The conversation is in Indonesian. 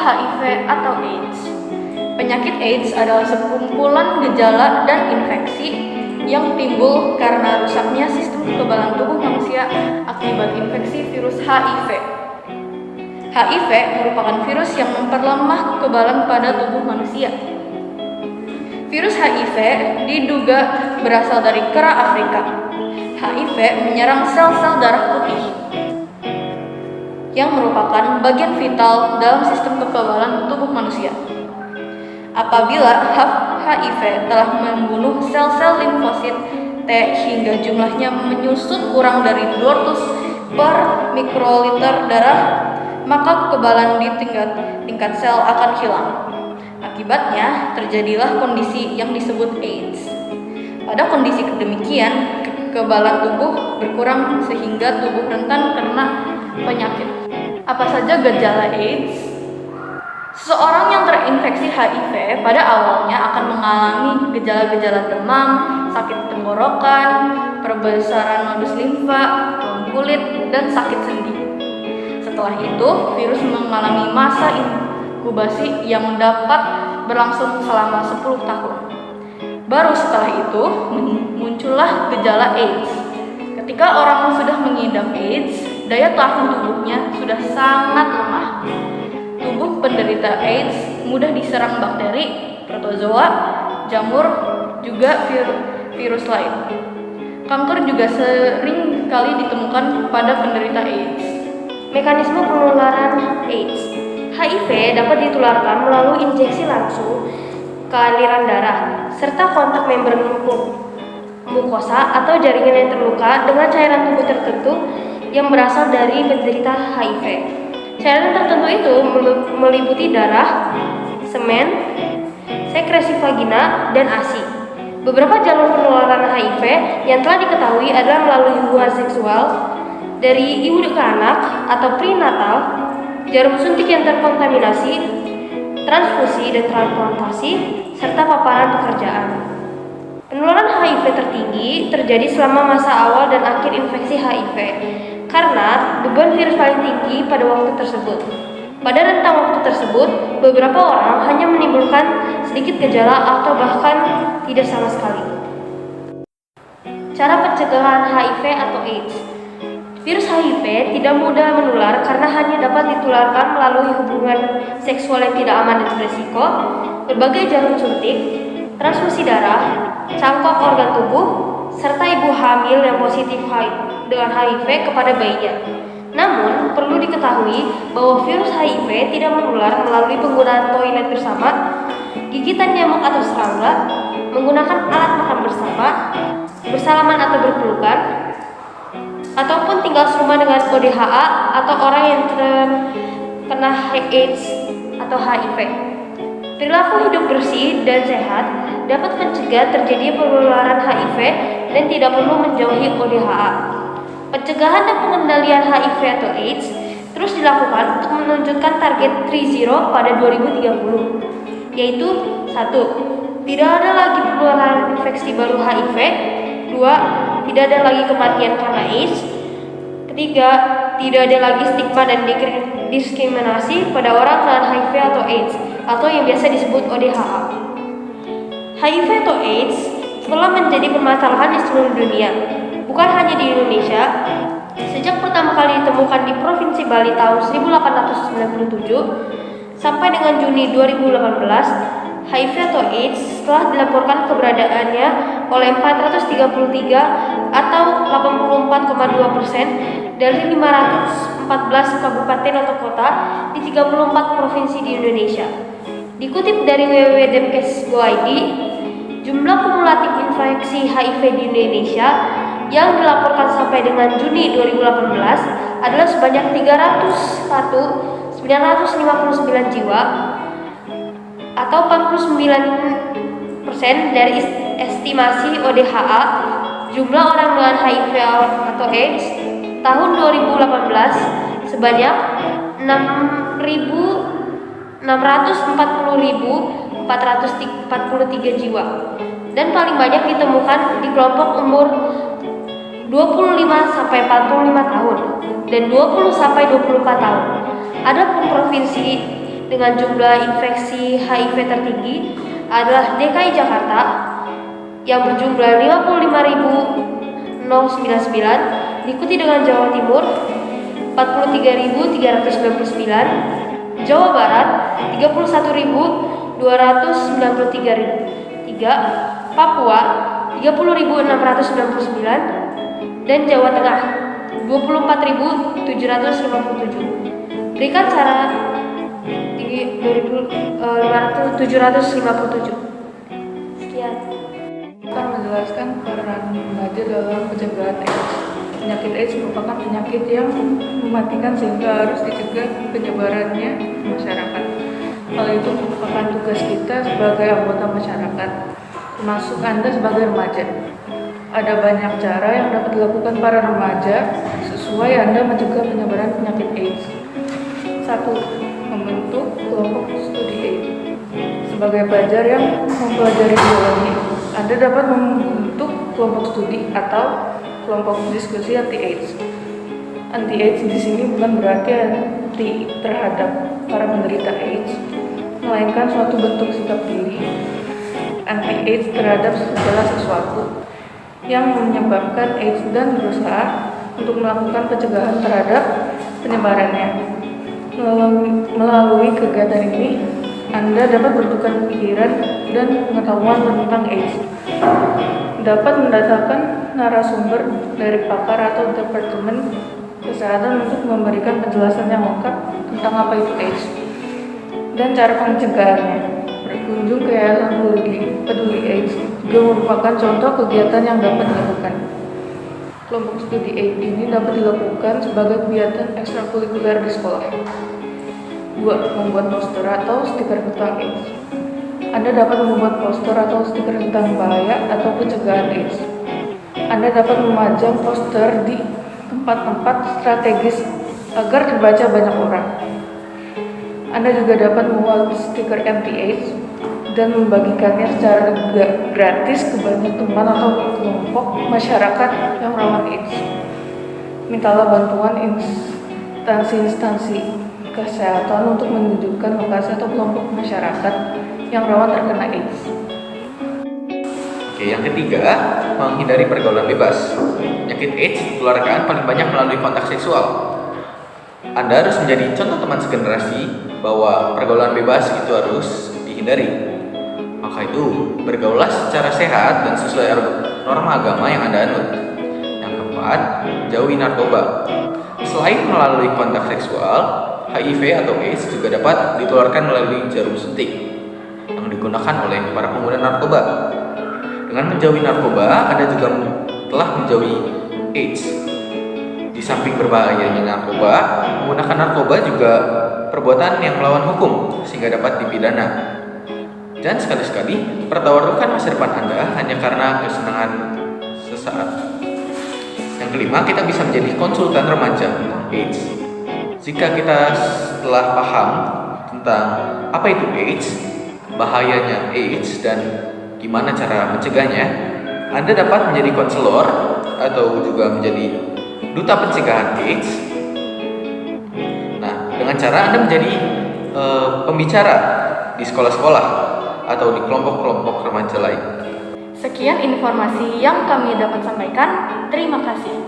HIV atau AIDS? Penyakit AIDS adalah sekumpulan gejala dan infeksi yang timbul karena rusaknya sistem kekebalan tubuh manusia akibat infeksi virus HIV. HIV merupakan virus yang memperlemah kekebalan pada tubuh manusia. Virus HIV diduga berasal dari kera Afrika. HIV menyerang sel-sel darah putih yang merupakan bagian vital dalam sistem kekebalan tubuh manusia. Apabila HIV telah membunuh sel-sel limfosit T hingga jumlahnya menyusut kurang dari 200 per mikroliter darah, maka kekebalan di tingkat sel akan hilang. Akibatnya terjadilah kondisi yang disebut AIDS. Pada kondisi demikian, kekebalan tubuh berkurang sehingga tubuh rentan kena penyakit. Apa saja gejala AIDS? Seseorang yang terinfeksi HIV pada awalnya akan mengalami gejala-gejala demam, sakit tenggorokan, perbesaran nodus limfa, keluhan kulit, dan sakit sendi. Setelah itu, virus mengalami masa inkubasi yang dapat berlangsung selama 10 tahun. Baru setelah itu, muncullah gejala AIDS. Ketika orang sudah mengidap AIDS, daya tahan tubuhnya sudah sangat lemah. Tubuh penderita AIDS mudah diserang bakteri, protozoa, jamur, juga virus lain. Kanker juga sering kali ditemukan pada penderita AIDS. Mekanisme penularan AIDS. HIV dapat ditularkan melalui injeksi langsung ke aliran darah, serta kontak membran mukosa atau jaringan yang terluka dengan cairan tubuh tertentu yang berasal dari penderita HIV. Cairan tertentu itu meliputi darah, semen, sekresi vagina, dan ASI. Beberapa jalur penularan HIV yang telah diketahui adalah melalui hubungan seksual dari ibu ke anak atau prenatal, jarum suntik yang terkontaminasi, transfusi dan transplantasi, serta paparan pekerjaan. Penularan HIV tertinggi terjadi selama masa awal dan akhir infeksi HIV karena beban virus paling tinggi pada waktu tersebut. Pada rentang waktu tersebut, beberapa orang hanya menimbulkan sedikit gejala atau bahkan tidak sama sekali. Cara pencegahan HIV atau AIDS. Virus HIV tidak mudah menular karena hanya dapat ditularkan melalui hubungan seksual yang tidak aman dan berisiko, berbagai jarum suntik, transfusi darah, cangkok organ tubuh, serta ibu hamil yang positif dengan HIV kepada bayinya. Namun, perlu diketahui bahwa virus HIV tidak menular melalui penggunaan toilet bersama, gigitan nyamuk atau serangga, menggunakan alat makan bersama, bersalaman atau berpelukan, ataupun tinggal serumah dengan ODHA atau orang yang terkena AIDS atau HIV. Perilaku hidup bersih dan sehat dapat mencegah terjadinya penularan HIV dan tidak perlu menjauhi ODHA. Pencegahan dan pengendalian HIV atau AIDS terus dilakukan untuk menunjukkan target 3.0 pada 2030, yaitu 1. Tidak ada lagi penularan infeksi baru HIV. 2. Tidak ada lagi kematian karena AIDS. 3. Tidak ada lagi stigma dan diskriminasi pada orang dengan HIV atau AIDS atau yang biasa disebut ODHA. HIV atau AIDS telah menjadi permasalahan di seluruh dunia, bukan hanya di Indonesia. Sejak pertama kali ditemukan di Provinsi Bali tahun 1897 sampai dengan Juni 2018, HIV atau AIDS telah dilaporkan keberadaannya oleh 433 atau 84,2% dari 514 kabupaten atau kota di 34 provinsi di Indonesia. Dikutip dari www.depkes.go.id, jumlah kumulatif infeksi HIV di Indonesia yang dilaporkan sampai dengan Juni 2018 adalah sebanyak 301.959 jiwa atau 49% dari estimasi ODHA jumlah orang dengan HIV atau AIDS tahun 2018 sebanyak 640.443 jiwa dan paling banyak ditemukan di kelompok umur 25 sampai 45 tahun dan 20 sampai 24 tahun. Adapun provinsi dengan jumlah infeksi HIV tertinggi adalah DKI Jakarta yang berjumlah 55.099, diikuti dengan Jawa Timur 43.399, Jawa Barat 31.293, Papua 30.699, dan Jawa Tengah 24.757. Peringkat secara 757. Sekian. Akan menjelaskan peran remaja dalam pencegahan AIDS. Penyakit AIDS merupakan penyakit yang mematikan sehingga harus dicegah penyebarannya ke masyarakat. Hal itu merupakan tugas kita sebagai anggota masyarakat, termasuk Anda sebagai remaja. Ada banyak cara yang dapat dilakukan para remaja sesuai Anda mencegah penyebaran penyakit AIDS. 1. Membentuk kelompok studi AIDS. Sebagai pelajar yang mempelajari biologi, Anda dapat membentuk kelompok studi atau kelompok diskusi anti-AIDS. Anti-AIDS di sini bukan berarti anti terhadap para penderita AIDS, melainkan suatu bentuk sikap diri anti-AIDS terhadap segala sesuatu yang menyebabkan AIDS dan berusaha untuk melakukan pencegahan terhadap penyebarannya. Melalui kegiatan ini, Anda dapat bertukar pikiran dan pengetahuan tentang AIDS. Dapat mendatangkan narasumber dari pakar atau departemen kesehatan untuk memberikan penjelasan yang lengkap tentang apa itu AIDS dan cara pencegahannya. Berkunjung ke Yayasan Peduli AIDS juga merupakan contoh kegiatan yang dapat dilakukan. Kelompok studi AIDS ini dapat dilakukan sebagai kegiatan ekstrakurikuler di sekolah. 2. Membuat poster atau stiker tentang AIDS. Anda dapat membuat poster atau stiker tentang bahaya atau pencegahan AIDS. Anda dapat memajang poster di tempat-tempat strategis agar dibaca banyak orang. Anda juga dapat membuat stiker anti-AIDS dan membagikannya secara gratis ke banyak teman atau kelompok masyarakat yang rawan AIDS. Mintalah bantuan instansi-instansi kesehatan untuk menunjukkan lokasi atau kelompok masyarakat yang rawan terkena AIDS. Oke, yang ketiga, menghindari pergaulan bebas. Penyakit AIDS ditularkan paling banyak melalui kontak seksual. Anda harus menjadi contoh teman segenerasi bahwa pergaulan bebas itu harus dihindari. Maka itu, bergaulah secara sehat dan sesuai norma agama yang Anda anut. Yang keempat, jauhi narkoba. Selain melalui kontak seksual, HIV atau AIDS juga dapat ditularkan melalui jarum suntik yang digunakan oleh para pengguna narkoba. Dengan menjauhi narkoba, Anda juga telah menjauhi AIDS. Di samping berbahayanya narkoba, menggunakan narkoba juga perbuatan yang melawan hukum sehingga dapat dipidana. Dan sekali-sekali pertaruhkan masa depan Anda hanya karena kesenangan sesaat. Yang kelima, kita bisa menjadi konsultan remaja AIDS. Jika kita telah paham tentang apa itu AIDS, bahayanya AIDS, dan gimana cara mencegahnya, Anda dapat menjadi konselor atau juga menjadi duta pencegahan AIDS. Nah, dengan cara Anda menjadi pembicara di sekolah-sekolah atau di kelompok-kelompok remaja lain. Sekian informasi yang kami dapat sampaikan. Terima kasih.